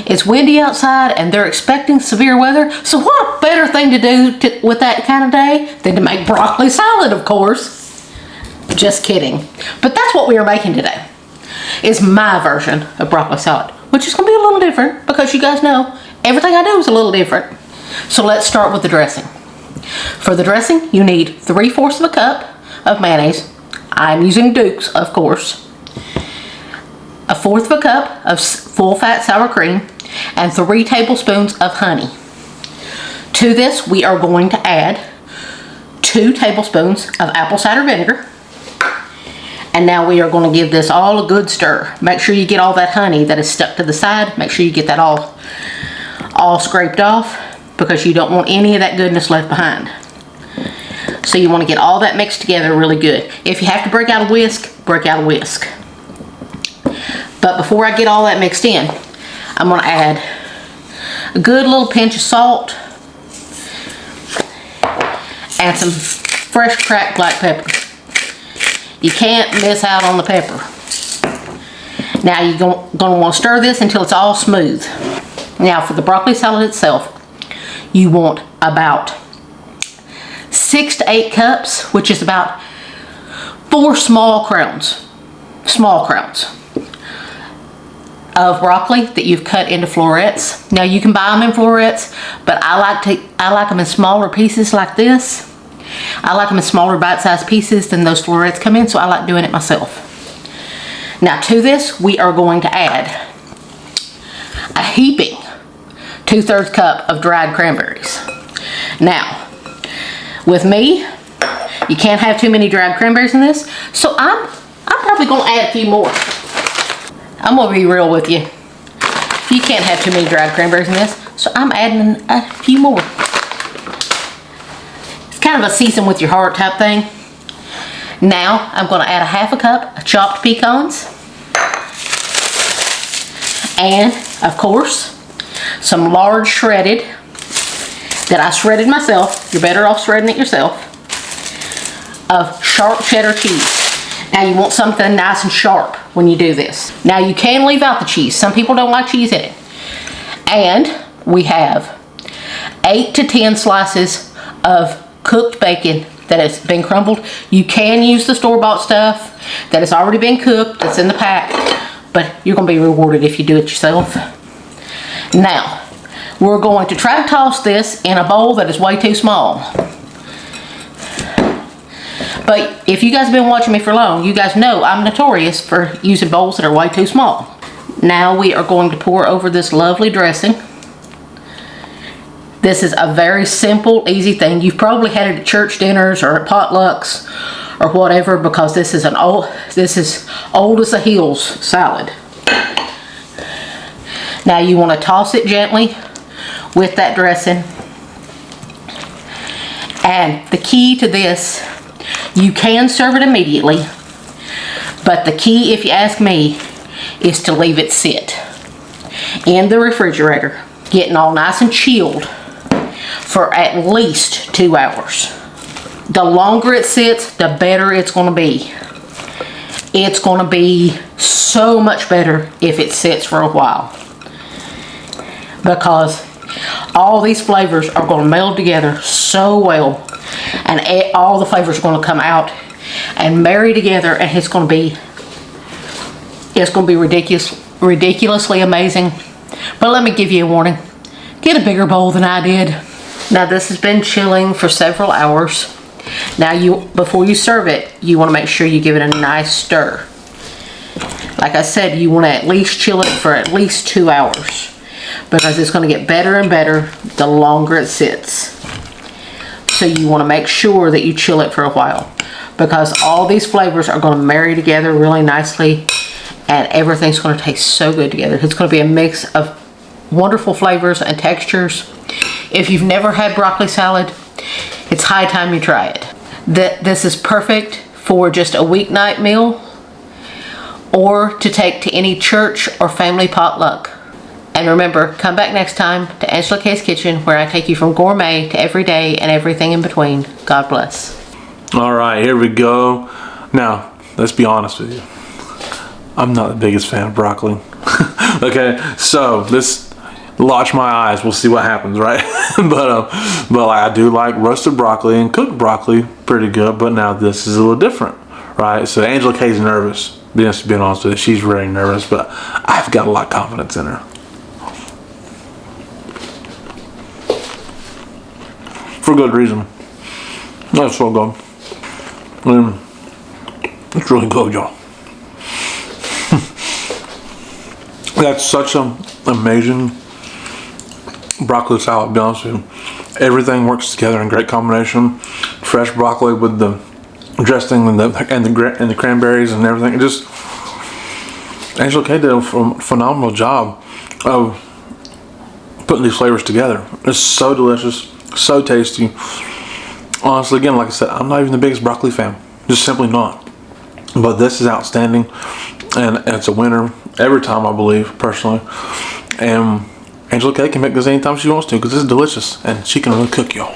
It's windy outside and they're expecting severe weather. So what a better thing to do with that kind of day than to make broccoli salad, of course. Just kidding. But that's what we are making today. Is my version of broccoli salad, which is going to be a little different because you guys know everything I do is a little different. So let's start with the dressing. For the dressing, you need 3/4 of a cup of mayonnaise. I'm using Duke's, of course. 1/4 of a cup of full-fat sour cream and 3 tablespoons of honey. To this, we are going to add 2 tablespoons of apple cider vinegar. And now we are going to give this all a good stir. Make sure you get all that honey that is stuck to the side. Make sure you get that all scraped off because you don't want any of that goodness left behind. So you want to get all that mixed together really good. If you have to break out a whisk, break out a whisk. But before I get all that mixed in, I'm going to add a good little pinch of salt and some fresh cracked black pepper. You can't miss out on the pepper. Now you're going to want to stir this until it's all smooth. Now for the broccoli salad itself, you want about 6 to 8 cups, which is about 4 small crowns of broccoli that you've cut into florets. Now you can buy them in florets, but I like them in smaller pieces like this. I like them in smaller bite-sized pieces than those florets come in, so I like doing it myself. Now to this, we are going to add a heaping 2/3 cup of dried cranberries. Now, with me, you can't have too many dried cranberries in this, so I'm probably going to add a few more. I'm going to be real with you. You can't have too many dried cranberries in this, so I'm adding a few more. It's kind of a season with your heart type thing. Now, I'm going to add a 1/2 cup of chopped pecans. And, of course, some large shredded that I shredded myself. You're better off shredding it yourself. Of sharp cheddar cheese. Now you want something nice and sharp when you do this. Now you can leave out the cheese. Some people don't like cheese in it. And we have 8 to 10 slices of cooked bacon that has been crumbled. You can use the store-bought stuff that has already been cooked, that's in the pack, but you're going to be rewarded if you do it yourself. Now, we're going to try to toss this in a bowl that is way too small. But if you guys have been watching me for long, you guys know I'm notorious for using bowls that are way too small. Now we are going to pour over this lovely dressing. This is a very simple, easy thing. You've probably had it at church dinners or at potlucks or whatever, because this is old as the hills salad. Now you want to toss it gently with that dressing. And the key to this, you can serve it immediately, but the key, if you ask me, is to leave it sit in the refrigerator, getting all nice and chilled for at least 2 hours. The longer it sits, the better it's going to be. It's going to be so much better if it sits for a while, because all these flavors are going to meld together so well, and all the flavors are going to come out and marry together, and it's going to be ridiculously amazing. But let me give you a warning. Get a bigger bowl than I did. Now this has been chilling for several hours. Now before you serve it, you want to make sure you give it a nice stir. Like I said, you want to at least chill it for at least 2 hours, because it's going to get better and better the longer it sits. So you want to make sure that you chill it for a while, because all these flavors are going to marry together really nicely, and everything's going to taste so good together. It's going to be a mix of wonderful flavors and textures. If you've never had broccoli salad, it's high time you try it. This is perfect for just a weeknight meal, or to take to any church or family potluck. And remember, come back next time to Angela K's Kitchen, where I take you from gourmet to everyday and everything in between. God bless. All right, here we go. Now, let's be honest with you. I'm not the biggest fan of broccoli. Okay, so watch my eyes. We'll see what happens, right? but like, I do like roasted broccoli and cooked broccoli pretty good. But now this is a little different, right? So Angela K's nervous. Being honest with you, she's very nervous, but I've got a lot of confidence in her. For good reason. That's so good. It's really good, y'all. That's such an amazing broccoli salad, to be honest with you. Everything works together in great combination. Fresh broccoli with the dressing and the cranberries and everything. It just, Angela K did a phenomenal job of putting these flavors together. It's so delicious, so tasty. Honestly, again, like I said, I'm not even the biggest broccoli fan. Just simply not. But this is outstanding, and it's a winner every time, I believe, personally. And Angela K can make this anytime she wants to, because this is delicious, and she can really cook, y'all.